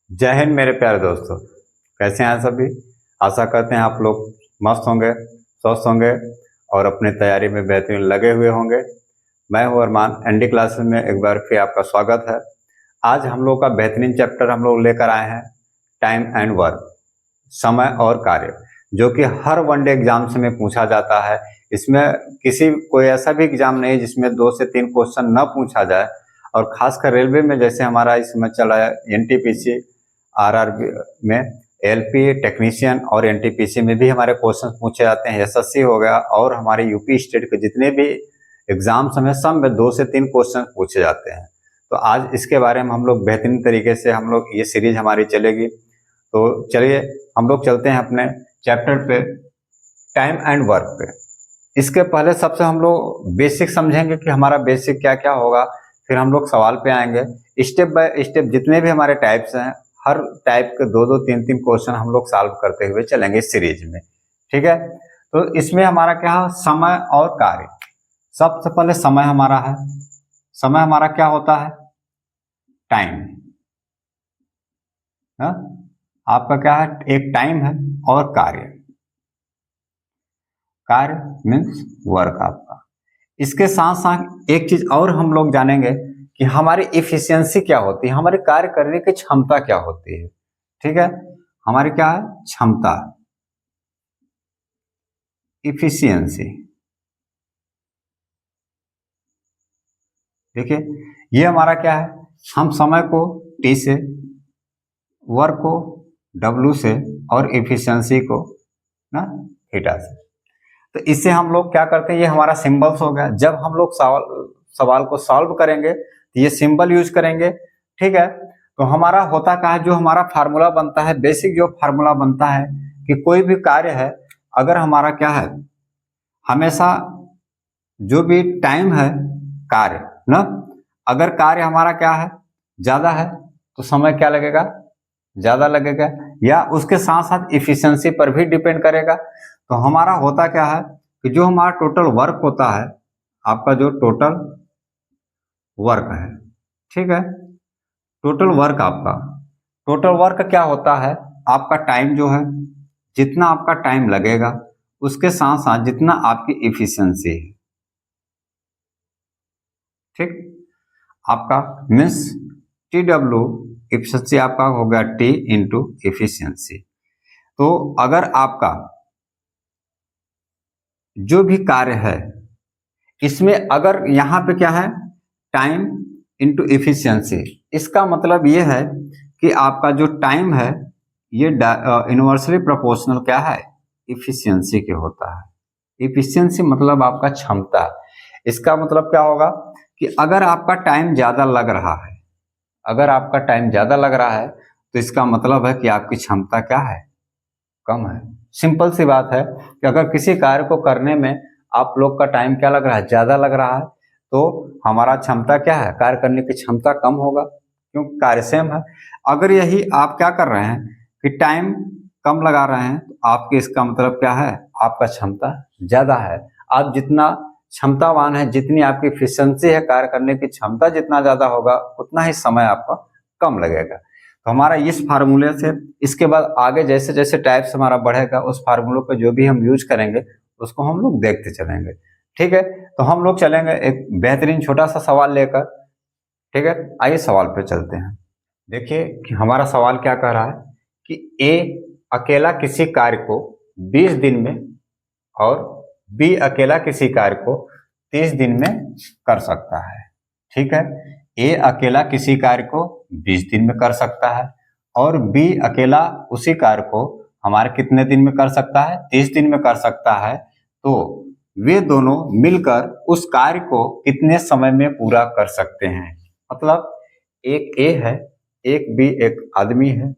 जय हिंद मेरे प्यारे दोस्तों। कैसे हैं सभी। आशा करते हैं आप लोग मस्त होंगे, स्वस्थ होंगे और अपनी तैयारी में बेहतरीन लगे हुए होंगे। मैं हूं अरमान, एनडी क्लासेस में एक बार फिर आपका स्वागत है। आज हम लोग का बेहतरीन चैप्टर हम लोग लेकर आए हैं टाइम एंड वर्क, समय और कार्य, जो कि हर वनडे एग्जाम से में पूछा जाता है। इसमें किसी कोई ऐसा भी एग्जाम नहीं जिसमें 2 से 3 क्वेश्चन न पूछा जाए। और खासकर रेलवे में जैसे हमारा इस समय चला है एनटीपीसी, आरआरबी में एलपी टेक्नीशियन और एनटीपीसी में भी हमारे क्वेश्चन पूछे जाते हैं। एसएससी हो गया और हमारे यूपी स्टेट के जितने भी एग्जाम्स हैं सब में 2 से 3 क्वेश्चन पूछे जाते हैं। तो आज इसके बारे में हम लोग बेहतरीन तरीके से हम लोग ये सीरीज हमारी चलेगी। तो चलिए हम लोग चलते हैं अपने चैप्टर पे, टाइम एंड वर्क पे। इसके पहले सबसे हम लोग बेसिक समझेंगे कि हमारा बेसिक क्या क्या होगा, फिर हम लोग सवाल पे आएंगे। स्टेप बाय स्टेप जितने भी हमारे टाइप्स हैं, हर टाइप के 2-2, 3-3 क्वेश्चन हम लोग सॉल्व करते हुए चलेंगे इस सीरीज में, ठीक है। तो इसमें हमारा क्या है, समय और कार्य। सबसे पहले समय हमारा है। समय हमारा क्या होता है, टाइम। आपका क्या है, एक टाइम है और कार्य। कार्य मीन्स वर्क आपका। इसके साथ साथ एक चीज और हम लोग जानेंगे कि हमारी इफिशियंसी क्या होती है, हमारे कार्य करने की क्षमता क्या होती है, ठीक है। हमारी क्या है, क्षमता, इफिशियंसी। देखिए ये हमारा क्या है, हम समय को टी से, वर्क को डब्ल्यू से और इफिशियंसी को ना थीटा से। तो इससे हम लोग क्या करते हैं, ये हमारा सिंबल्स हो गया। जब हम लोग सवाल को सॉल्व करेंगे तो ये सिंबल यूज करेंगे, ठीक है। तो हमारा होता क्या है, जो हमारा फार्मूला बनता है, बेसिक जो फार्मूला बनता है कि कोई भी कार्य है, अगर हमारा क्या है, हमेशा जो भी टाइम है कार्य ना, अगर कार्य हमारा क्या है, ज्यादा है तो समय क्या लगेगा, ज्यादा लगेगा, या उसके साथ साथ इफिशियंसी पर भी डिपेंड करेगा। तो हमारा होता क्या है कि जो हमारा टोटल वर्क होता है, आपका जो टोटल वर्क है, ठीक है, टोटल वर्क आपका, टोटल वर्क क्या होता है, आपका टाइम जो है, जितना आपका टाइम लगेगा उसके साथ साथ जितना आपकी इफिशियंसी है, ठीक। आपका मीन्स टी डब्ल्यू, इफिशियंसी आपका हो गया टी इंटू इफिशियंसी। तो अगर आपका जो भी कार्य है इसमें अगर यहाँ पे क्या है, टाइम इंटू इफिशियंसी, इसका मतलब ये है कि आपका जो टाइम है ये इनवर्सली प्रोपोर्शनल क्या है, इफिशियंसी के होता है। इफिशियंसी मतलब आपका क्षमता। इसका मतलब क्या होगा कि अगर आपका टाइम ज्यादा लग रहा है, अगर आपका टाइम ज्यादा लग रहा है तो इसका मतलब है कि आपकी क्षमता क्या है, कम है। सिंपल सी बात है कि अगर किसी कार्य को करने में आप लोग का टाइम क्या लग रहा है, ज्यादा लग रहा है, तो हमारा क्षमता क्या है, कार्य करने की क्षमता कम होगा, क्योंकि कार्य सेम है। अगर यही आप क्या कर रहे हैं कि टाइम कम लगा रहे हैं, तो आपके इसका मतलब क्या है, आपका क्षमता ज्यादा है। आप जितना क्षमतावान है, जितनी आपकी एफिशिएंसी है, कार्य करने की क्षमता जितना ज्यादा होगा उतना ही समय आपका कम लगेगा। तो हमारा इस फार्मूले से, इसके बाद आगे जैसे जैसे टाइप्स हमारा बढ़ेगा उस फार्मूलों को जो भी हम यूज करेंगे उसको हम लोग देखते चलेंगे, ठीक है। तो हम लोग चलेंगे एक बेहतरीन छोटा सा सवाल लेकर, ठीक है। आइए सवाल पे चलते हैं। देखिए कि हमारा सवाल क्या कह रहा है कि ए अकेला किसी कार्य को 20 दिन में और बी अकेला किसी कार्य को 30 दिन में कर सकता है, ठीक है। ए अकेला किसी कार्य को 20 दिन में कर सकता है और बी अकेला उसी कार्य को हमारे कितने दिन में कर सकता है, 30 दिन में कर सकता है। तो वे दोनों मिलकर उस कार्य को कितने समय में पूरा कर सकते हैं। मतलब एक ए है, एक बी, एक आदमी है,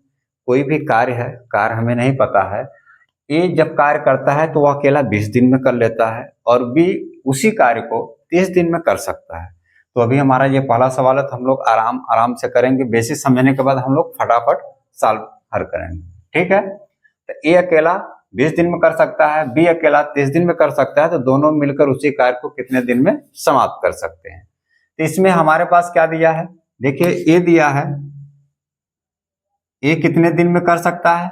कोई भी कार्य है, कार्य हमें नहीं पता है। ए जब कार्य करता है तो वह अकेला 20 दिन में कर लेता है और बी उसी कार्य को 30 दिन में कर सकता है। तो अभी हमारा ये पहला सवाल है, तो हम लोग आराम आराम से करेंगे, बेसिक समझने के बाद हम लोग फटाफट सॉल्व हल करेंगे, ठीक है। तो ए अकेला 20 दिन में कर सकता है, बी अकेला 30 दिन में कर सकता है, तो दोनों मिलकर उसी कार्य को कितने दिन में समाप्त कर सकते हैं। तो इसमें हमारे पास क्या दिया है, देखिए ए दिया है, ए कितने दिन में कर सकता है?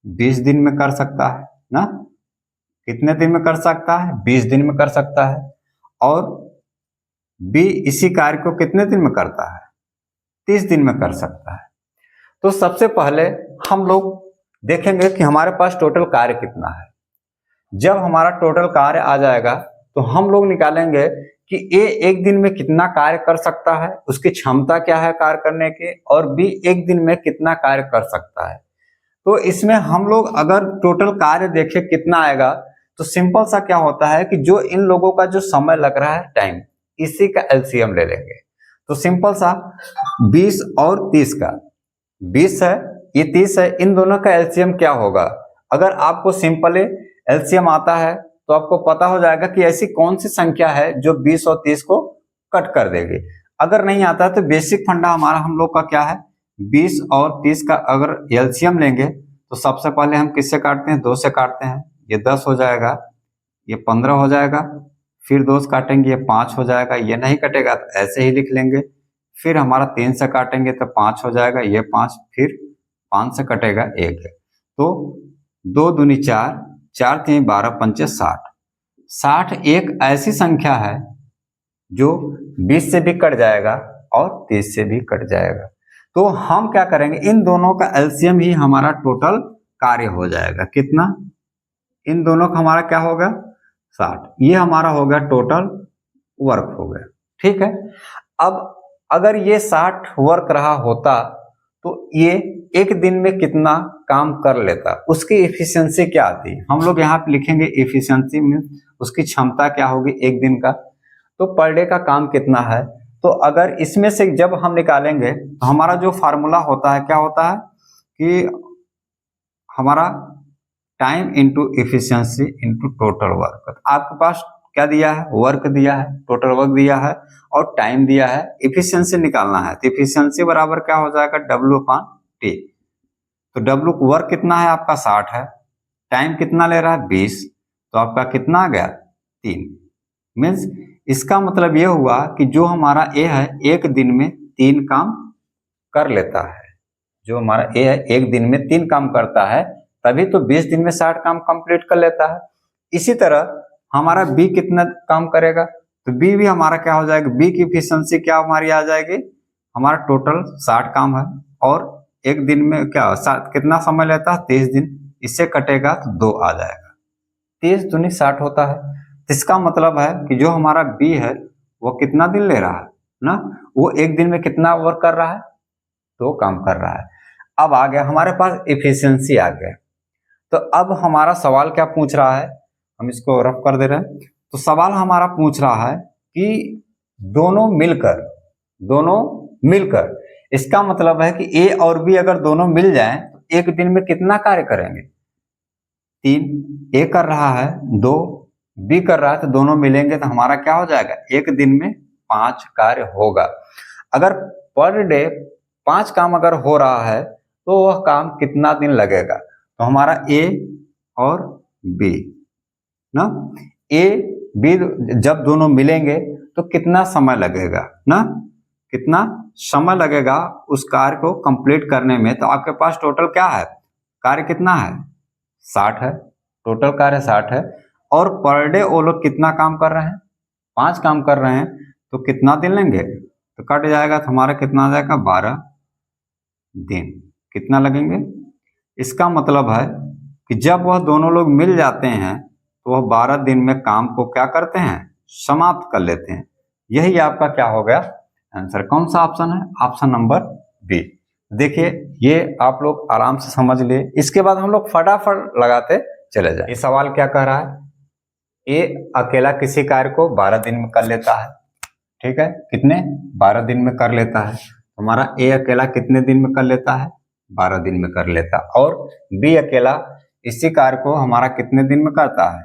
20 दिन में कर सकता है ना। कितने दिन में कर सकता है? 20 दिन में कर सकता है। और बी इसी कार्य को कितने दिन में करता है? 30 दिन में कर सकता है। तो सबसे पहले हम लोग देखेंगे कि हमारे पास टोटल कार्य कितना है। जब हमारा टोटल कार्य आ जाएगा तो हम लोग निकालेंगे कि ए एक दिन में कितना कार्य कर सकता है, उसकी क्षमता क्या है कार्य करने की, और बी एक दिन में कितना कार्य कर सकता है। तो इसमें हम लोग अगर टोटल कार्य देखें कितना आएगा, तो सिंपल सा क्या होता है कि जो इन लोगों का जो समय लग रहा है टाइम, इसी का एलसीएम ले लेंगे। तो सिंपल सा 20 और 30 का, 20 है ये 30 है, इन दोनों का एलसीएम क्या होगा। अगर आपको सिंपल एलसीएम आता है तो आपको पता हो जाएगा कि ऐसी कौन सी संख्या है जो 20 और 30 को कट कर देगी। अगर नहीं आता है तो बेसिक फंडा हमारा हम लोग का क्या है, 20 और 30 का अगर एलसीएम लेंगे तो सबसे पहले हम किससे काटते हैं? 2 से काटते हैं। ये 10 हो जाएगा, ये 15 हो जाएगा, फिर 2 से काटेंगे ये 5 हो जाएगा, ये नहीं कटेगा तो ऐसे ही लिख लेंगे। फिर हमारा 3 से काटेंगे तो 5 हो जाएगा, ये 5, फिर 5 से कटेगा 1 है। तो 2 दूनी 4, 4 3 12 पंचे 60। 60 एक ऐसी संख्या है जो 20 से भी कट जाएगा और 30 से भी कट जाएगा। तो हम क्या करेंगे, इन दोनों का एलसीएम ही हमारा टोटल कार्य हो जाएगा। कितना? इन दोनों का हमारा क्या होगा? 60। ये हमारा हो गया टोटल वर्क हो गया। ठीक है। अब अगर ये 60 वर्क रहा होता तो ये एक दिन में कितना काम कर लेता, उसकी एफिशिएंसी क्या आती? हम लोग यहाँ पे लिखेंगे एफिशिएंसी मीन्स उसकी क्षमता क्या होगी एक दिन का। तो पर डे का काम कितना है, तो अगर इसमें से जब हम निकालेंगे तो हमारा जो फार्मूला होता है क्या होता है कि हमारा time into efficiency into total work. आपके पास क्या दिया है? वर्क दिया है, टोटल वर्क दिया है और टाइम दिया है। एफिशिएंसी निकालना है तो एफिशिएंसी बराबर क्या हो जाएगा? W/T। तो W वर्क कितना है आपका? 60 है। टाइम कितना ले रहा है? 20। तो आपका कितना आ गया? 3। मीन्स इसका मतलब ये हुआ कि जो हमारा ए है एक दिन में 3 काम कर लेता है। जो हमारा ए है एक दिन में 3 काम करता है, तभी तो 20 दिन में 60 काम कंप्लीट कर लेता है। इसी तरह हमारा बी कितना काम करेगा, तो बी भी हमारा क्या हो जाएगा? बी की एफिशिएंसी क्या हमारी आ जाएगी? हमारा टोटल 60 काम है और एक दिन में क्या कितना समय लेता है? 30 दिन। इससे कटेगा तो 2 आ जाएगा। 30 दूनी 60 होता है। इसका मतलब है कि जो हमारा बी है वो कितना दिन ले रहा है ना, वो एक दिन में कितना वर्क कर रहा है? 2 काम कर रहा है। अब आ गया हमारे पास एफिशिएंसी आ गया। तो अब हमारा सवाल क्या पूछ रहा है, हम इसको रफ कर दे रहे हैं। तो सवाल हमारा पूछ रहा है कि दोनों मिलकर इसका मतलब है कि ए और बी अगर दोनों मिल जाएं तो एक दिन में कितना कार्य करेंगे? 3। ए कर रहा है 2, बी कर रहा है, तो दोनों मिलेंगे तो हमारा क्या हो जाएगा? एक दिन में 5 कार्य होगा। अगर पर डे 5 काम अगर हो रहा है तो वह काम कितना दिन लगेगा? तो हमारा ए और बी ना, ए बी जब दोनों मिलेंगे तो कितना समय लगेगा ना, कितना समय लगेगा उस कार्य को कंप्लीट करने में। तो आपके पास टोटल क्या है? कार्य कितना है? 60 है। टोटल कार्य 60 है और पर डे वो लोग कितना काम कर रहे हैं? 5 काम कर रहे हैं। तो कितना दिन लेंगे? तो कट जाएगा तो हमारा कितना आ जाएगा? 12 दिन। कितना लगेंगे? इसका मतलब है कि जब वह दोनों लोग मिल जाते हैं तो वह 12 दिन में काम को क्या करते हैं? समाप्त कर लेते हैं। यही आपका क्या हो गया आंसर। कौन सा ऑप्शन है? Option number B. देखिए ये आप लोग आराम से समझ लिए। इसके बाद हम लोग फटाफट लगाते चले जाए। ये सवाल क्या कह रहा है? ए अकेला किसी कार्य को 12 दिन में कर लेता है। ठीक है, कितने? 12 दिन में कर लेता है। हमारा ए अकेला कितने दिन में कर लेता है? 12 दिन में कर लेता है। और बी अकेला इसी कार्य को हमारा कितने दिन में करता है?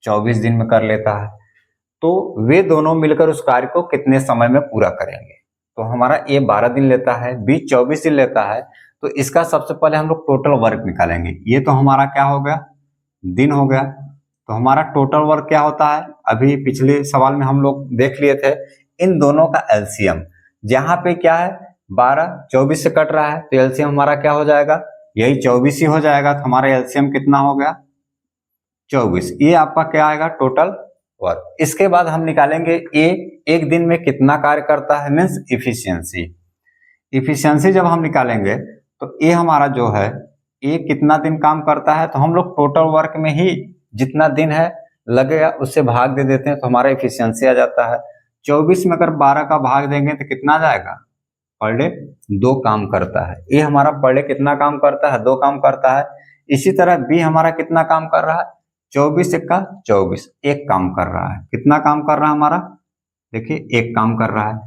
24 दिन में कर लेता है। तो वे दोनों मिलकर उस कार्य को कितने समय में पूरा करेंगे? तो हमारा ए 12 दिन लेता है, बी 24 दिन लेता है। तो इसका सबसे पहले हम लोग टोटल वर्क निकालेंगे। ये तो हमारा क्या हो गया? दिन हो गया। तो हमारा टोटल वर्क क्या होता है? अभी पिछले सवाल में हम लोग देख लिए थे इन दोनों का एलसीएम। जहां पे क्या है? 12 24 से कट रहा है तो एलसीएम हमारा क्या हो जाएगा, यही 24 ही हो जाएगा। तो हमारा एलसीएम कितना हो गया, 24। ये आपका क्या आएगा, टोटल वर्क। इसके बाद हम निकालेंगे ए, एक दिन में कितना कार्य करता है, मीन्स इफिशियंसी। इफिशियंसी जब हम निकालेंगे तो ए हमारा जो है, ए कितना दिन काम करता है, तो हम लोग टोटल वर्क में ही जितना दिन है लगेगा उससे भाग दे देते हैं तो हमारा इफिशियंसी आ जाता है। 24 में अगर 12 का भाग देंगे तो कितना जाएगा, पर डे 2 काम करता है। ए हमारा पर डे कितना काम करता है, 2 काम करता है। इसी तरह बी हमारा कितना काम कर रहा है, 24 का 24, 1 काम कर रहा है। कितना काम कर रहा है हमारा, देखिए 1 काम कर रहा है।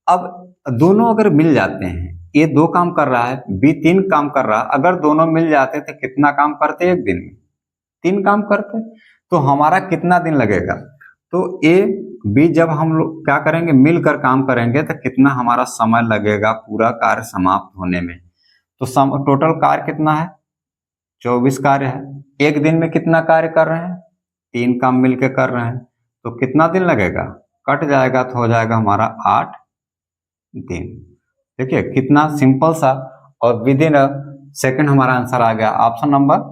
अब दोनों अगर मिल जाते हैं, ए 2 काम कर रहा है, बी 3 काम कर रहा है, अगर दोनों मिल जाते तो कितना काम करते, एक दिन में 3 काम करते, तो हमारा कितना दिन लगेगा। तो ए बी जब हम लोग क्या करेंगे, मिलकर काम करेंगे तो कितना हमारा समय लगेगा पूरा कार्य समाप्त होने में। तो टोटल कार्य कितना है, 24 कार्य है। एक दिन में कितना कार्य कर रहे हैं, 3 काम मिलकर कर रहे हैं, तो कितना दिन लगेगा, कट जाएगा तो हो जाएगा हमारा 8 दिन। देखिए कितना सिंपल सा, और विद इन अ सेकेंड हमारा आंसर आ गया, ऑप्शन नंबर।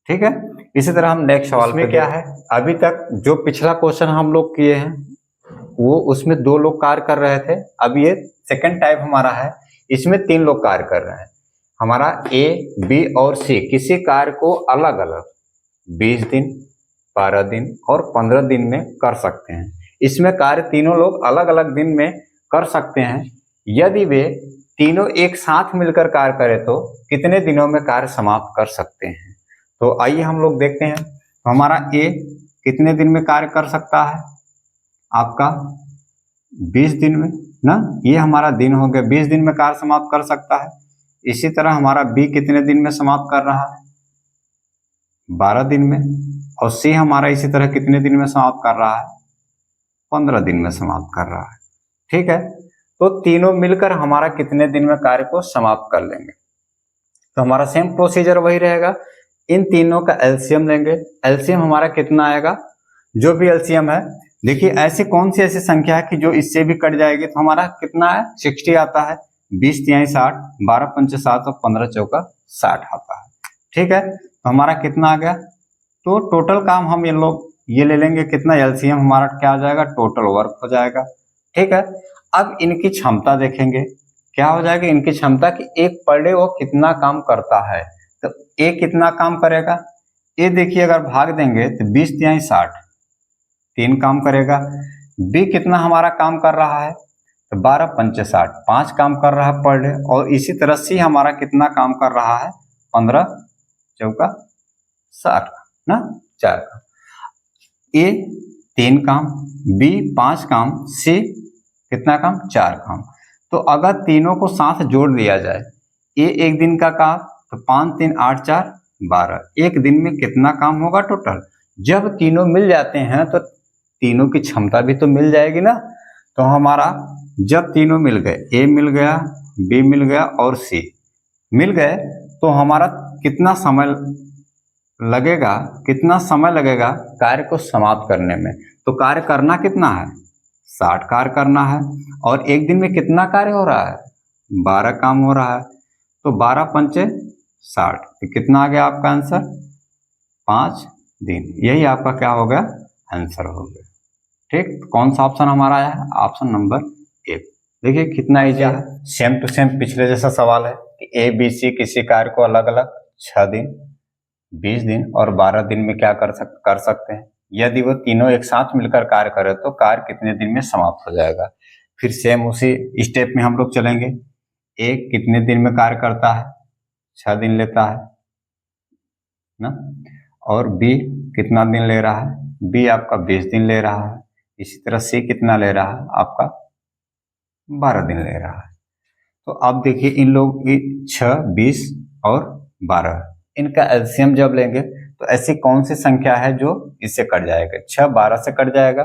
ठीक है, इसी तरह हम नेक्स्ट सवाल में क्या है, अभी तक जो पिछला क्वेश्चन हम लोग किए हैं वो उसमें 2 लोग कार्य कर रहे थे। अब ये सेकंड टाइप हमारा है, इसमें 3 लोग कार्य कर रहे हैं। हमारा ए, बी और सी किसी कार्य को अलग अलग 20 दिन, 12 दिन और 15 दिन में कर सकते हैं। इसमें कार्य तीनों लोग अलग अलग दिन में कर सकते हैं। यदि वे तीनों एक साथ मिलकर कार्य करें तो कितने दिनों में कार्य समाप्त कर सकते हैं। तो आइए हम लोग देखते हैं। तो हमारा ए कितने दिन में कार्य कर सकता है, आपका 20 दिन में ना, ये हमारा दिन हो गया, 20 दिन में कार्य समाप्त कर सकता है। इसी तरह हमारा बी कितने दिन में समाप्त कर रहा है, 12 दिन में। और सी हमारा इसी तरह कितने दिन में समाप्त कर रहा है, 15 दिन में समाप्त कर रहा है। ठीक है, तो तीनों मिलकर हमारा कितने दिन में कार्य को समाप्त कर लेंगे। तो हमारा सेम प्रोसीजर वही रहेगा, इन तीनों का एलसीएम लेंगे। एलसीएम हमारा कितना आएगा, जो भी एलसीएम है, देखिए ऐसी कौन सी ऐसी संख्या है कि जो इससे भी कट जाएगी, तो हमारा कितना है, 60 आता है। 20 तिहाई 60, 12 पंचे 7 और 15 चौका 60 आता है। ठीक है, तो हमारा कितना आ गया, तो टोटल काम हम ये लोग ये ले लेंगे, कितना एलसीएम हमारा क्या आ जाएगा, टोटल वर्क हो जाएगा। ठीक है, अब इनकी क्षमता देखेंगे, क्या हो जाएगी इनकी क्षमता कि एक पर डे वो कितना काम करता है। तो ए कितना काम करेगा, ए देखिए अगर भाग देंगे तो 20 तिहाई 60, 3 काम करेगा। बी कितना हमारा काम कर रहा है, तो 12 पंचे 60, 5 काम कर रहा है पर डे। और इसी तरह सी हमारा कितना काम कर रहा है, 15 चौका 60 ना, 4 काम। ए 3 काम, बी 5 काम, सी कितना काम, 4 काम। तो अगर तीनों को साथ जोड़ दिया जाए, ए एक दिन का काम, तो 5 3 8 4 12, एक दिन में कितना काम होगा टोटल। जब तीनों मिल जाते हैं तो तीनों की क्षमता भी तो मिल जाएगी ना। तो हमारा जब तीनों मिल गए, ए मिल गया, बी मिल गया और सी मिल गए, तो हमारा कितना समय लगेगा, कितना समय लगेगा कार्य को समाप्त करने में। तो कार्य करना कितना है, 60 कार्य करना है। और एक दिन में कितना कार्य हो रहा है, 12 काम हो रहा है। तो 12 पंचे 60, तो कितना आ गया आपका आंसर, 5 दिन। यही आपका क्या हो गया, आंसर हो गया। ठीक, कौन सा ऑप्शन हमारा है, ऑप्शन नंबर 1। देखिए कितना इजी है, सेम टू सेम पिछले जैसा सवाल है कि ए बी सी किसी कार्य को अलग अलग 6 दिन, 20 दिन और 12 दिन में क्या कर सकते हैं। यदि वो तीनों एक साथ मिलकर कार्य करें तो कार्य कितने दिन में समाप्त हो जाएगा। फिर सेम उसी स्टेप में हम लोग चलेंगे। ए कितने दिन में कार्य करता है, 6 दिन लेता है ना। और बी कितना दिन ले रहा है, बी आपका 20 दिन ले रहा है। इसी तरह सी कितना ले रहा है, आपका 12 दिन ले रहा है। तो अब देखिए इन लोग 6, 20 और 12, इनका एलसीएम जब लेंगे तो ऐसी कौन सी संख्या है जो इससे कट जाएगा, 6 12 से कट जाएगा,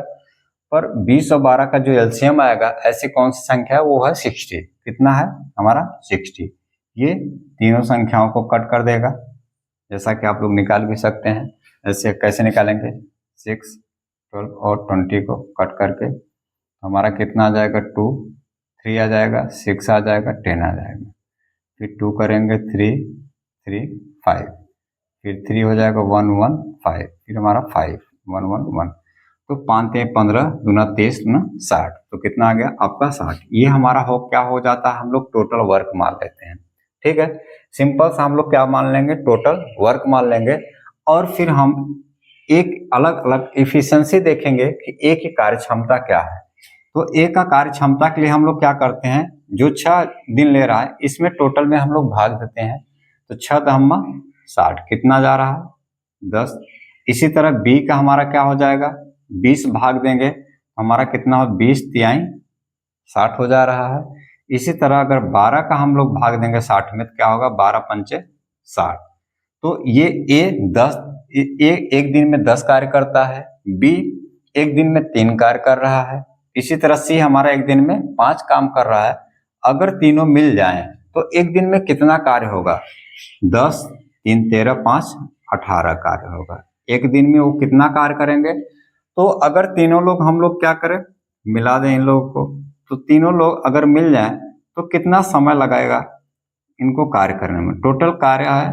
पर 20 और 12 का जो एलसीएम आएगा ऐसी कौन सी संख्या है, वो है 60। कितना है हमारा, 60। ये तीनों संख्याओं को कट कर देगा, जैसा कि आप लोग निकाल भी सकते हैं। ऐसे कैसे निकालेंगे, 6, 12 और 20 को कट करके हमारा कितना आ जाएगा, 2, 3 आ जाएगा, 6 आ जाएगा, 10 आ जाएगा, फिर 2 करेंगे 3 3 5, फिर 3 हो जाएगा 1 1 5, फिर हमारा 5 1 1 1, तो 5 3 15 दूना 23 दूना 60, तो कितना आ गया आपका 60। ये हमारा हो क्या हो जाता है, हम लोग टोटल वर्क मान लेते हैं। ठीक है, सिंपल सा हम लोग क्या मान लेंगे, टोटल वर्क मान लेंगे। और फिर हम एक अलग अलग एफिशिएंसी देखेंगे कि ए की कार्य क्षमता क्या है। तो ए का कार्य क्षमता के लिए हम लोग क्या करते हैं, जो 6 दिन ले रहा है इसमें टोटल में हम लोग भाग देते हैं, तो 6 दहम्मा 60, कितना जा रहा है 10। इसी तरह बी का हमारा क्या हो जाएगा, 20 भाग देंगे, हमारा कितना हो 20 तिहाई 60 हो जा रहा है। इसी तरह अगर 12 का हम लोग भाग देंगे 60 में तो क्या होगा, 12 पंचे 60। तो ये ए एक दिन में 10 कार्य करता है, बी एक दिन में 3 कार्य कर रहा है, इसी तरह सी हमारा एक दिन में 5 काम कर रहा है। अगर तीनों मिल जाएं तो एक दिन में कितना कार्य होगा, 10 3 13 5 18 कार्य होगा। एक दिन में वो कितना कार्य करेंगे, तो अगर तीनों लोग हम लोग क्या करें, मिला दें इन लोगों को, तो तीनों लोग अगर मिल जाएं तो कितना समय लगाएगा इनको कार्य करने में। टोटल कार्य है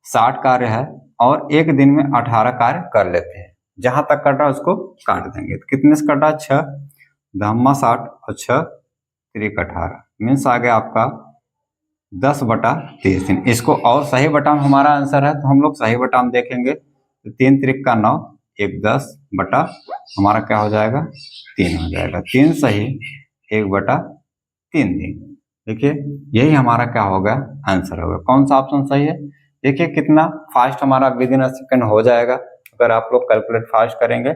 60 कार्य है और एक दिन में 18 कार्य कर लेते हैं। जहां तक कट रहा है उसको काट देंगे, तो कितने से कटा, 6 दहम्मा 60 और 6 3 18, मीन्स आ गया आपका 10/30 दिन। इसको और सही बटा में हमारा आंसर है, तो हम लोग सही बटा में देखेंगे, तो 3 त्रिक का 9, 1 10 बटा हमारा क्या हो जाएगा 3 हो जाएगा, 3 सही 1/3 दिन। देखिए यही हमारा क्या होगा आंसर होगा। कौन सा ऑप्शन सही है, देखिए कितना फास्ट हमारा विद इन अ सेकेंड हो जाएगा अगर आप लोग कैलकुलेट फास्ट करेंगे।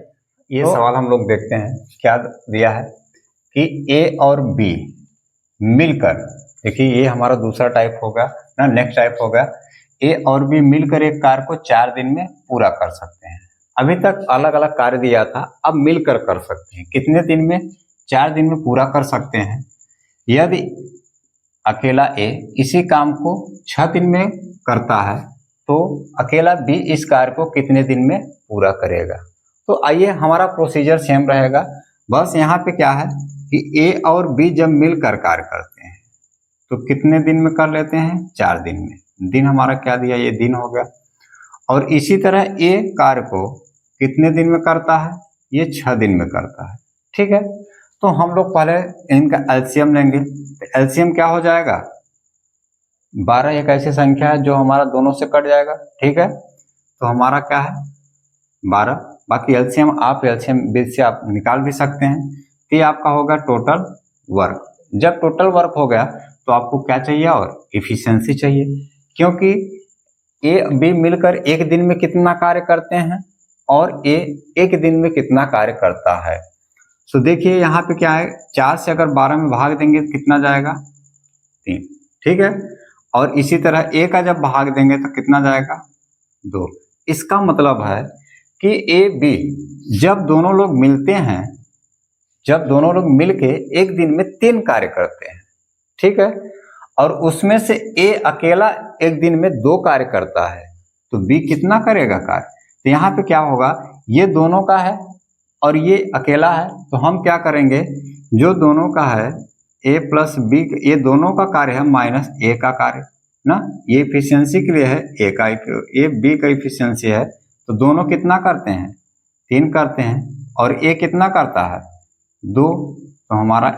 ये तो सवाल हम लोग देखते हैं क्या दिया है कि ए और बी मिलकर, देखिए ये हमारा दूसरा टाइप होगा ना, नेक्स्ट टाइप होगा, ए और बी मिलकर एक कार्य को 4 दिन में पूरा कर सकते हैं। अभी तक अलग अलग कार्य दिया था, अब मिलकर कर सकते हैं, कितने दिन में, 4 दिन में पूरा कर सकते हैं। यदि अकेला ए इसी काम को 6 दिन में करता है तो अकेला बी इस कार्य को कितने दिन में पूरा करेगा। तो आइए हमारा प्रोसीजर सेम रहेगा, बस यहाँ पे क्या है कि ए और बी जब मिलकर कार्य करते हैं तो कितने दिन में कर लेते हैं, 4 दिन में। दिन हमारा क्या दिया, ये दिन हो गया। और इसी तरह ए कार्य को कितने दिन में करता है, ये 6 दिन में करता है। ठीक है, तो हम लोग पहले इनका एलसीएम लेंगे, तो एलसीएम क्या हो जाएगा, 12 एक ऐसी संख्या है जो हमारा दोनों से कट जाएगा। ठीक है, तो हमारा क्या है 12, बाकी एलसीएम आप एलसीएम बीच से आप निकाल भी सकते हैं। तो ये आपका होगा टोटल वर्क। जब टोटल वर्क हो गया तो आपको क्या चाहिए, और इफिशियंसी चाहिए, क्योंकि ए बी मिलकर एक दिन में कितना कार्य करते हैं और ए एक दिन में कितना कार्य करता है। तो देखिए यहाँ पे क्या है, 4 से अगर 12 में भाग देंगे तो कितना जाएगा 3। ठीक है, और इसी तरह ए का जब भाग देंगे तो कितना जाएगा 2। इसका मतलब है कि ए बी जब दोनों लोग मिलते हैं, जब दोनों लोग मिलके एक दिन में 3 कार्य करते हैं, ठीक है, और उसमें से ए अकेला एक दिन में 2 कार्य करता है, तो बी कितना करेगा कार्य। तो यहाँ पे क्या होगा, ये दोनों का है और ये अकेला है, तो हम क्या करेंगे, जो दोनों का है ए प्लस बी, ये दोनों का कार्य है माइनस ए का कार्य ना, ये इफिशियंसी के लिए है, ए बी का इफिशियंसी है, तो दोनों कितना करते हैं 3 करते हैं और ए कितना करता है 2, तो हमारा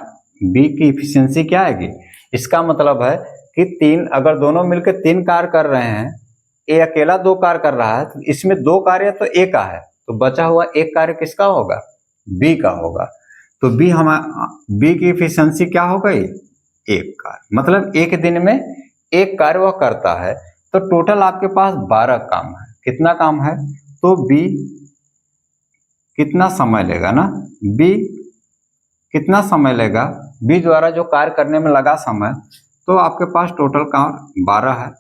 बी की इफिशियंसी क्या आएगी। इसका मतलब है कि 3, अगर दोनों मिलकर 3 कार्य कर रहे हैं, ए अकेला 2 कार्य कर रहा है, तो इसमें 2 कार्य तो ए का है, तो बचा हुआ एक कार्य किसका होगा, बी का होगा। तो बी की इफिशियंसी क्या हो गई, एक कार्य, मतलब एक दिन में एक कार्य वह करता है। तो टोटल आपके पास 12 काम है, कितना काम है, तो बी कितना समय लेगा ना, बी कितना समय लेगा, बी द्वारा जो कार्य करने में लगा समय, तो आपके पास टोटल काम 12 है।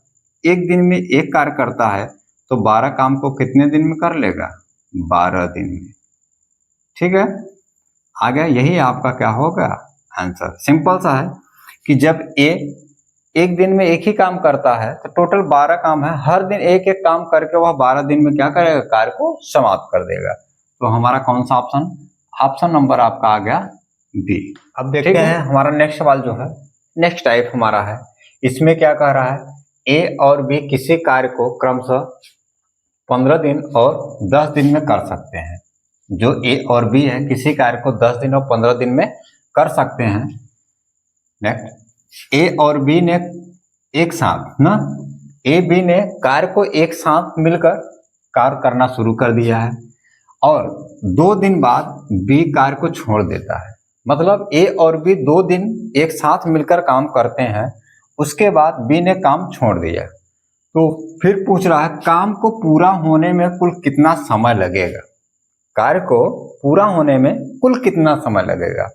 एक दिन में एक कार्य करता है तो 12 काम को कितने दिन में कर लेगा, 12 दिन में। ठीक है, आ गया, यही आपका क्या होगा आंसर। सिंपल सा है कि जब ए एक दिन में एक ही काम करता है तो टोटल 12 काम है, हर दिन एक एक काम करके वह 12 दिन में क्या करेगा, कार्य को समाप्त कर देगा। तो हमारा कौन सा ऑप्शन नंबर आपका आ गया बी। अब देखते हैं हमारा नेक्स्ट सवाल जो है, नेक्स्ट टाइप हमारा है, इसमें क्या कह रहा है, ए और बी किसी कार्य को क्रमशः 15 दिन और 10 दिन में कर सकते हैं। जो ए और बी है किसी कार्य को 10 दिन और 15 दिन में कर सकते हैं। नेक्स्ट, ए और बी ने एक साथ ना, ए बी ने कार्य को एक साथ मिलकर कार्य करना शुरू कर दिया है और 2 दिन बाद बी कार्य को छोड़ देता है। मतलब ए और बी 2 दिन एक साथ मिलकर काम करते हैं, उसके बाद बी ने काम छोड़ दिया। तो फिर पूछ रहा है काम को पूरा होने में कुल कितना समय लगेगा, कार्य को पूरा होने में कुल कितना समय लगेगा।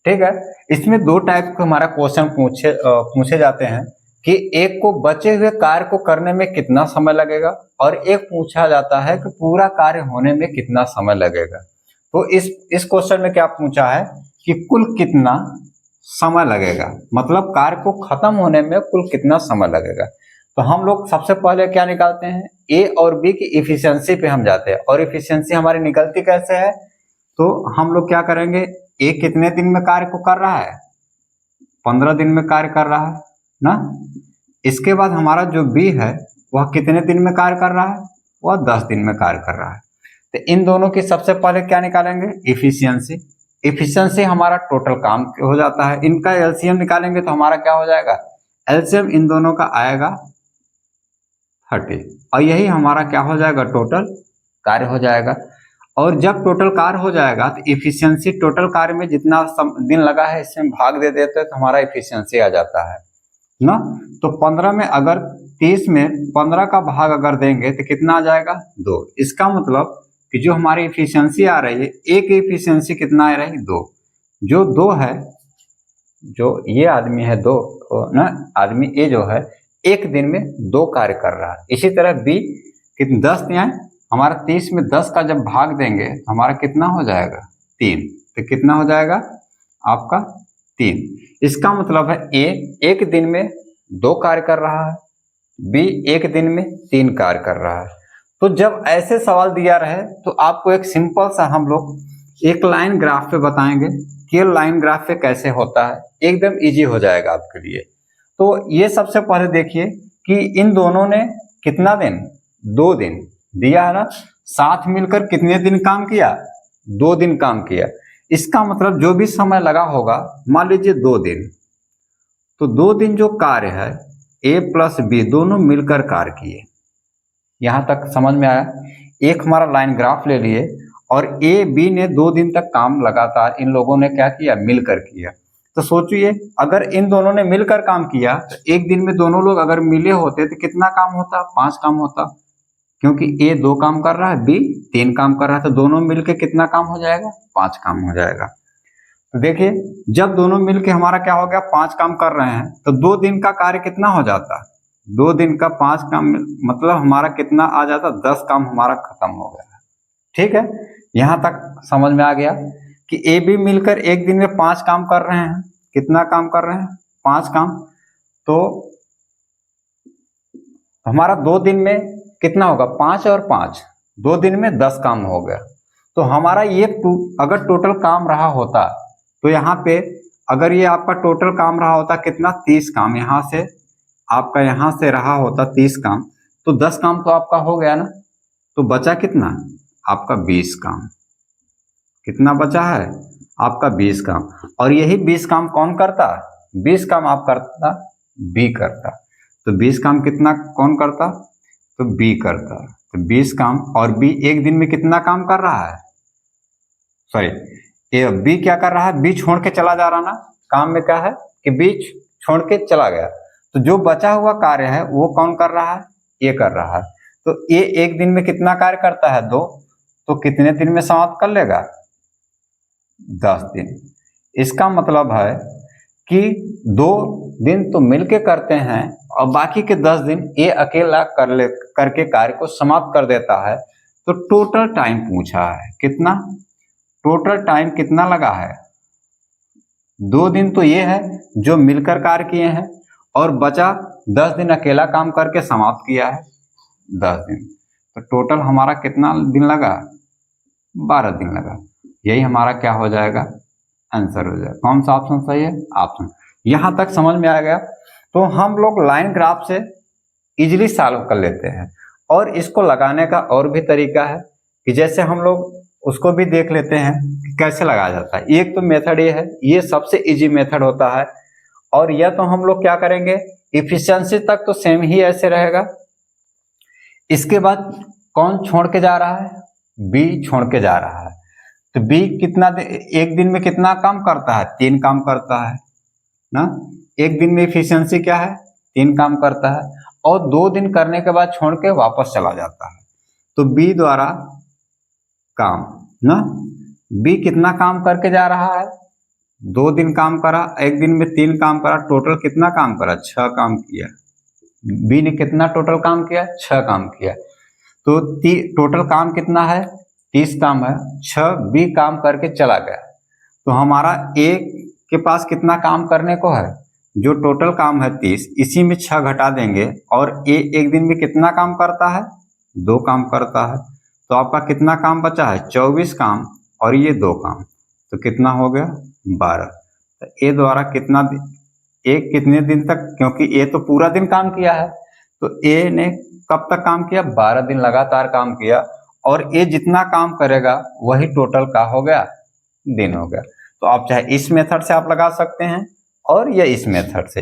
ठीक है, इसमें 2 टाइप के हमारा क्वेश्चन पूछे जाते हैं कि एक को बचे हुए कार्य को करने में कितना समय लगेगा और एक पूछा जाता है कि पूरा कार्य होने में कितना समय लगेगा। तो इस क्वेश्चन में क्या पूछा है कि कुल कितना समय लगेगा, मतलब कार्य को खत्म होने में कुल कितना समय लगेगा। तो हम लोग सबसे पहले क्या निकालते हैं, ए और बी की इफिशियंसी पे हम जाते हैं और इफिशियंसी हमारी निकलती कैसे है। तो हम लोग क्या करेंगे, ए कितने दिन में कार्य को कर रहा है, 15 दिन में कार्य कर रहा है ना। इसके बाद हमारा जो बी है वह कितने दिन में कार्य कर रहा है, वह 10 दिन में कार्य कर रहा है। तो इन दोनों की सबसे पहले क्या निकालेंगे, इफिशियंसी। इफिशियंसी हमारा टोटल काम हो जाता है, इनका एलसीएम निकालेंगे तो हमारा क्या हो जाएगा, एलसीएम इन दोनों का आएगा 30 और यही हमारा क्या हो जाएगा, टोटल कार्य हो जाएगा। और जब टोटल कार्य हो जाएगा तो इफिशियंसी टोटल कार्य में जितना दिन लगा है इसमें भाग दे देते हैं तो हमारा इफिशियंसी आ जाता है ना। तो 15 में अगर 30 में 15 का भाग अगर देंगे तो कितना आ जाएगा, 2। इसका मतलब कि जो हमारी इफिशियंसी आ रही है, एक इफिशियंसी कितना आ रही है, 2। जो 2 है, जो ये आदमी है 2 ना, आदमी ए जो है एक दिन में 2 कार्य कर रहा है। इसी तरह बी कितने 10 दिया है, हमारा 30 में 10 का जब भाग देंगे तो हमारा कितना हो जाएगा, 3। तो कितना हो जाएगा आपका 3। इसका मतलब है ए एक दिन में 2 कार्य कर रहा है, बी एक दिन में 3 कार्य कर रहा है। तो जब ऐसे सवाल दिया रहे तो आपको एक सिंपल सा हम लोग एक लाइन ग्राफ पे बताएंगे कि लाइन ग्राफ पे कैसे होता है, एकदम इजी हो जाएगा आपके लिए। तो ये सबसे पहले देखिए कि इन दोनों ने कितना दिन, 2 दिन दिया है ना, साथ मिलकर कितने दिन काम किया, 2 दिन काम किया। इसका मतलब जो भी समय लगा होगा, मान लीजिए 2 दिन, तो 2 दिन जो कार्य है ए प्लस बी दोनों मिलकर कार्य किए। यहां तक समझ में आया। एक हमारा लाइन ग्राफ ले लिए और ए बी ने 2 दिन तक काम लगातार इन लोगों ने क्या किया, मिलकर किया। तो सोचिए अगर इन दोनों ने मिलकर काम किया तो एक दिन में दोनों लोग अगर मिले होते तो कितना काम होता, 5 काम होता, क्योंकि ए 2 काम कर रहा है, बी 3 काम कर रहा है, तो दोनों मिलके कितना काम हो जाएगा, 5 काम हो जाएगा। तो देखिए जब दोनों मिलके हमारा क्या हो गया, 5 काम कर रहे हैं, तो 2 दिन का कार्य कितना हो जाता, 2 दिन का 5 काम, मतलब हमारा कितना आ जाता, 10 काम हमारा खत्म हो गया। ठीक है, यहां तक समझ में आ गया कि ए बी मिलकर एक दिन में 5 काम कर रहे हैं। कितना काम कर रहे हैं, 5 काम। तो हमारा 2 दिन में कितना होगा, 5 और 5, 2 दिन में 10 काम हो गया। तो हमारा ये अगर टोटल काम रहा होता तो यहाँ पे अगर ये आपका टोटल काम रहा होता कितना, 30 काम, यहाँ से आपका यहाँ से रहा होता 30 काम, तो 10 काम तो आपका हो गया ना, तो बचा कितना आपका 20 काम। कितना बचा है आपका 20 काम। और यही 20 काम कौन करता, 20 काम आप करता, बी करता। तो 20 काम कितना कौन करता, तो बी करता। तो 20 काम, और बी एक दिन में कितना काम कर रहा है, सॉरी ये बी क्या कर रहा है, बी छोड़ के चला जा रहा ना, काम में क्या है कि बी छोड़ के चला गया। तो जो बचा हुआ कार्य है वो कौन कर रहा है, ये कर रहा है। तो ये एक दिन में कितना कार्य करता है, 2, तो कितने दिन में समाप्त कर लेगा, 10 दिन। इसका मतलब है कि 2 दिन तो मिलके करते हैं और बाकी के 10 दिन ये अकेला करके कार्य को समाप्त कर देता है। तो टोटल टाइम पूछा है कितना, टोटल टाइम कितना लगा है, 2 दिन तो ये है जो मिलकर कार्य किए हैं और बचा 10 दिन अकेला काम करके समाप्त किया है, 10 दिन। तो टोटल हमारा कितना दिन लगा, 12 दिन लगा। यही हमारा क्या हो जाएगा, आंसर हो जाए। कौन सा ऑप्शन सही है? ऑप्शन। यहां तक समझ में आ गया? तो हम लोग लाइन ग्राफ से इजीली सॉल्व कर लेते हैं। और इसको लगाने का और भी तरीका है कि जैसे हम लोग उसको भी देख लेते हैं कि कैसे लगाया जाता है। एक तो मेथड ये है, ये सबसे इजी मेथड होता है। और यह तो हम लोग क्या करेंगे, इफिशियंसी तक तो सेम ही ऐसे रहेगा। इसके बाद कौन छोड़ के जा रहा है? बी छोड़ के जा रहा है। तो बी कितना एक दिन में कितना काम करता है? 3 काम करता है ना। एक दिन में इफिशियंसी क्या है? 3 काम करता है। और 2 दिन करने के बाद छोड़ के वापस चला जाता है। तो बी द्वारा काम ना, बी कितना काम करके जा रहा है? 2 दिन काम करा, एक दिन में 3 काम करा, टोटल कितना काम करा? 6 काम किया। बी ने कितना टोटल काम किया? 6 काम किया। तो टोटल काम कितना है? 30 काम है। 6 बी काम करके चला गया। तो हमारा ए के पास कितना काम करने को है? जो टोटल काम है 30, इसी में 6 घटा देंगे। और ए एक दिन में कितना काम करता है? 2 काम करता है। तो आपका कितना काम बचा है? 24 काम। और ये 2 काम, तो कितना हो गया? 12। तो ए द्वारा कितना एक कितने दिन तक, क्योंकि ए तो पूरा दिन काम किया है, तो ए ने कब तक काम किया? 12 दिन लगातार काम किया। और ए जितना काम करेगा वही टोटल का हो गया, दिन हो गया। तो आप चाहे इस मेथड से आप लगा सकते हैं और या इस मेथड से।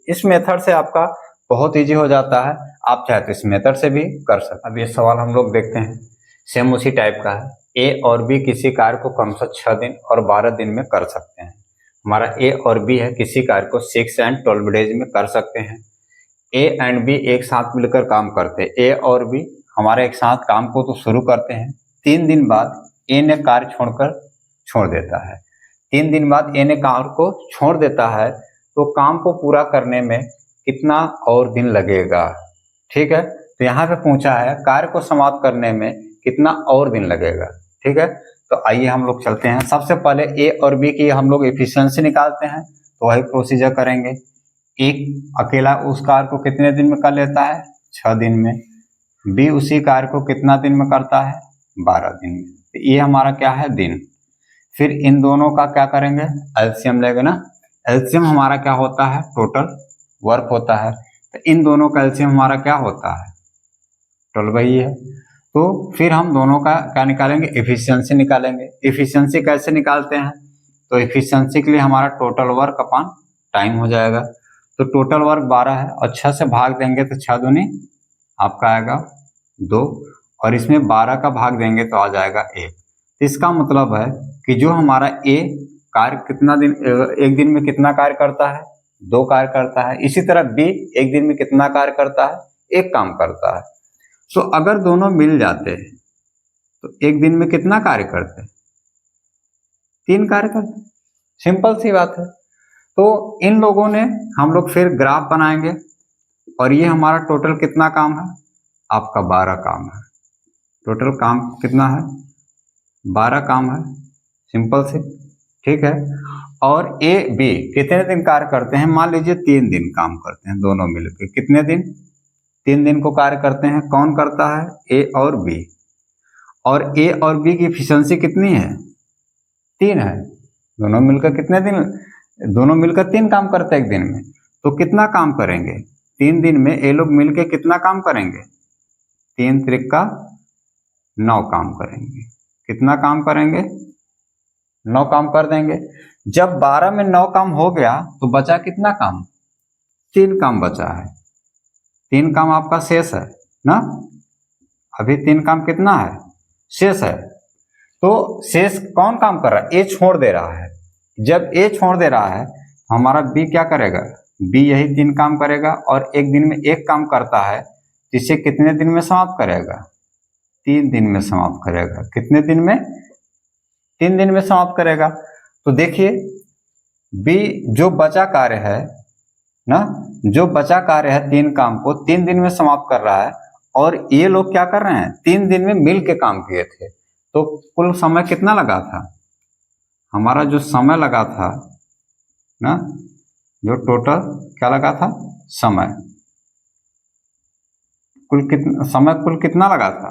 इस मेथड से आपका बहुत इजी हो जाता है। आप चाहे तो इस मेथड से भी कर सकते हैं। अब ये सवाल हम लोग देखते हैं, सेम उसी टाइप का है। ए और बी किसी कार्य को क्रमशः 6 दिन और 12 दिन में कर सकते हैं। हमारा ए और बी है, किसी कार्य को 6 एंड 12 डेज में कर सकते हैं। ए एंड बी एक साथ मिलकर काम करते हैं। ए और बी हमारे एक साथ काम को तो शुरू करते हैं। 3 दिन बाद ए ने कार्य छोड़ देता है। 3 दिन बाद ए ने कार्य को छोड़ देता है। तो काम को पूरा करने में कितना और दिन लगेगा? ठीक है, तो यहाँ पे पूछा है कार्य को समाप्त करने में कितना और दिन लगेगा। ठीक है, तो आइए हम लोग चलते हैं। सबसे पहले ए और बी की हम लोग एफिशिएंसी निकालते हैं। तो वही प्रोसीजर करेंगे। एक अकेला उस कार्य को कितने दिन में कर लेता है? 6 दिन में। बी उसी कार्य को कितना दिन में करता है? 12 दिन में। तो ये हमारा क्या है? दिन। फिर इन दोनों का क्या करेंगे? एलसीएम लेंगे ना। एलसीएम हमारा क्या होता है? टोटल वर्क होता है। तो इन दोनों का एलसीएम हमारा क्या होता है? 12 ही है। तो फिर हम दोनों का क्या निकालेंगे? एफिशिएंसी निकालेंगे। एफिशिएंसी कैसे निकालते हैं? तो एफिशिएंसी के लिए हमारा टोटल वर्क अपॉन टाइम हो जाएगा। तो टोटल वर्क 12 है और 6 से भाग देंगे तो 6 दूनी आपका आएगा 2, और इसमें 12 का भाग देंगे तो आ जाएगा 1। तो इसका मतलब है कि जो हमारा ए कार्य कितना दिन, एक दिन में कितना कार्य करता है? 2 कार्य करता है। इसी तरह बी एक दिन में कितना कार्य करता है? 1 काम करता है। तो अगर दोनों मिल जाते हैं तो एक दिन में कितना कार्य करते हैं? 3 कार्य करते हैं। सिंपल सी बात है। तो इन लोगों ने हम लोग फिर ग्राफ बनाएंगे और ये हमारा टोटल कितना काम है? आपका 12 काम है। टोटल काम कितना है? 12 काम है। सिंपल से, ठीक है। और ए बी कितने दिन कार्य करते हैं? मान लीजिए 3 दिन काम करते हैं दोनों मिलकर। कितने दिन? 3 दिन को कार्य करते हैं। कौन करता है? ए और बी। और ए और बी की एफिशिएंसी कितनी है? 3 है। दोनों मिलकर कितने दिन? दोनों मिलकर 3 काम करते हैं एक दिन में। तो कितना काम करेंगे 3 दिन में? ये लोग मिलकर कितना काम करेंगे? 3 त्रिका 9 काम करेंगे। कितना काम करेंगे? 9 काम कर देंगे। जब 12 में 9 काम हो गया तो बचा कितना काम? 3 काम बचा है। 3 काम आपका शेष है ना। अभी 3 काम कितना है? शेष है। तो शेष कौन काम कर रहा है? ए छोड़ दे रहा है। जब ए छोड़ दे रहा है हमारा बी क्या करेगा? बी यही 3 काम करेगा और एक दिन में 1 काम करता है। इसे कितने दिन में समाप्त करेगा? 3 दिन में समाप्त करेगा। कितने दिन में? 3 दिन में समाप्त करेगा। तो देखिए बी जो बचा कार्य है ना, जो बचा कार्य है 3 काम को 3 दिन में समाप्त कर रहा है। और ये लोग क्या कर रहे हैं? 3 दिन में मिल के काम किए थे। तो कुल समय कितना लगा था? हमारा जो समय लगा था ना, जो टोटल क्या लगा था? समय कुल कितना लगा था?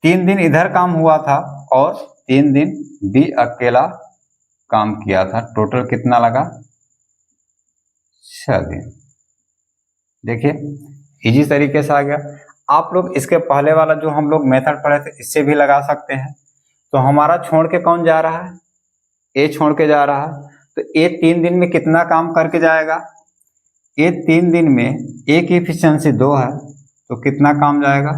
3 दिन इधर काम हुआ था और 3 दिन बी अकेला काम किया था, टोटल कितना लगा 6 दिन। देखिए इजी तरीके से आ गया। आप लोग इसके पहले वाला जो हम लोग मेथड पढ़े थे इससे भी लगा सकते हैं। तो हमारा छोड़ के कौन जा रहा है, ए छोड़ के जा रहा है, तो ए 3 दिन में कितना काम करके जाएगा, ए 3 दिन में ए की इफिशियंसी 2 है, तो कितना काम जाएगा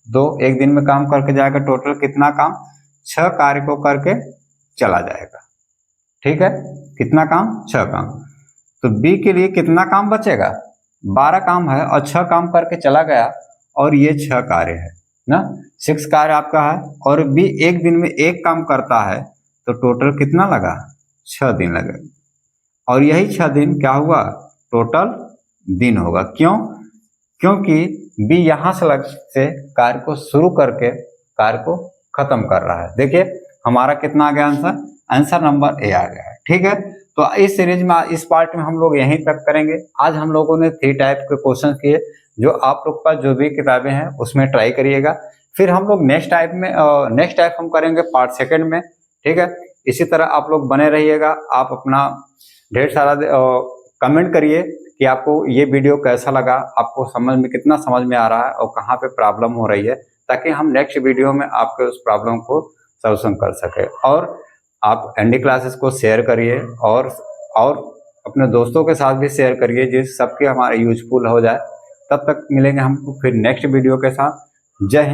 2, एक दिन में काम करके जाएगा, टोटल कितना काम 6 कार्य को करके चला जाएगा। ठीक है, कितना काम 6 काम। तो बी के लिए कितना काम बचेगा, 12 काम है और 6 काम करके चला गया, और ये 6 कार्य है ना, 6 कार्य आपका है, और बी एक दिन में एक काम करता है, तो टोटल कितना लगा 6 दिन लगे, और यही 6 दिन क्या हुआ टोटल दिन होगा। क्यों, क्योंकि बी यहाँ से कार्य को शुरू करके कार्य को खत्म कर रहा है। देखिए हमारा कितना आ गया आंसर, आंसर नंबर ए आ गया है। ठीक है, तो इस सीरीज में इस पार्ट में हम लोग यहीं तक करेंगे। आज हम लोगों ने 3 टाइप के क्वेश्चन किए, जो आप लोग का जो भी किताबें हैं उसमें ट्राई करिएगा। फिर हम लोग नेक्स्ट टाइप हम करेंगे पार्ट 2 में। ठीक है, इसी तरह आप लोग बने रहिएगा। आप अपना ढेर सारा कमेंट करिए कि आपको ये वीडियो कैसा लगा, आपको समझ में कितना समझ में आ रहा है और कहाँ पे प्रॉब्लम हो रही है, ताकि हम नेक्स्ट वीडियो में आपके उस प्रॉब्लम को सॉल्यूशन कर सके। और आप एनडी क्लासेस को शेयर करिए और अपने दोस्तों के साथ भी शेयर करिए, जिस सबके हमारे यूजफुल हो जाए। तब तक मिलेंगे हमको फिर नेक्स्ट वीडियो के साथ। जय हिंद।